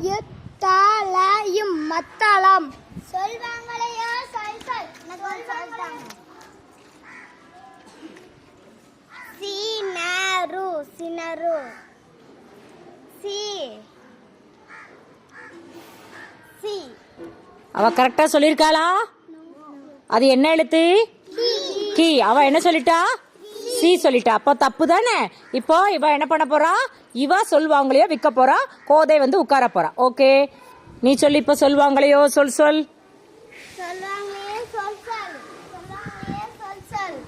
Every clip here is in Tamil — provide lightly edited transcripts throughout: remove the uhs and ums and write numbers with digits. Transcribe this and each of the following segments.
மத்தளம் மத்தளம் சொல்வாங்களையோ சொல்வாங்க சினரு சினரு சி சி அவ கரெக்டா சொல்லிருக்காளா? அது என்ன எழுத்து? கி. அவ என்ன சொல்லிட்டா? சி சொல்லிட்டா. அப்போ தப்பு தானே. இப்போ இவ என்ன பண்ண போறா? இவ சொல்வாங்களையோ விற்க போறா. கோதை வந்து உட்கார போறா. ஓகே, நீ சொல்லி இப்ப சொல்வாங்களையோ சொல் சொல். சொல்வாங்களையோ சொல் சொல். சொல்வாங்களையோ சொல் சொல்.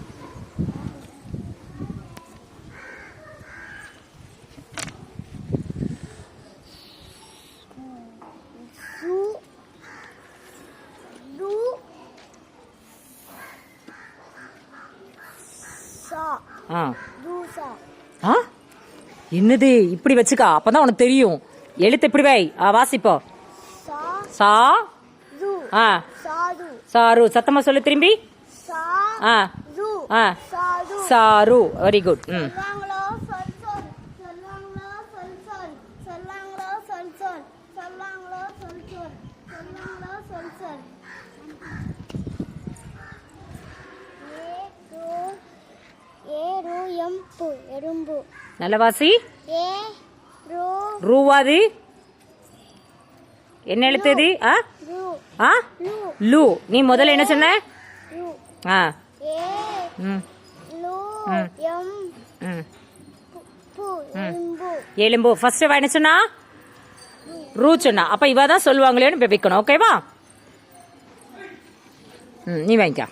என்னது இப்படி வச்சுக்கா, அப்பதான் உனக்கு தெரியும். எழுத்து இப்படி வை. வாசிப்போ. சா சாரு. சத்தமா சொல்லு திரும்பி. சாரு. Very good. எறும்பு. நல்ல வாசி. ரூவாது என்ன எழுத்துது? லூ. நீ முதல்ல என்ன சொன்ன? எலும்பு. ஃபர்ஸ்ட் என்ன சொன்னா? ரூ சொன்னா. அப்ப இவ தான் சொல்லுவாங்களேன்னு வைக்கணும். ஓகேவா? நீ வாங்கிக்க.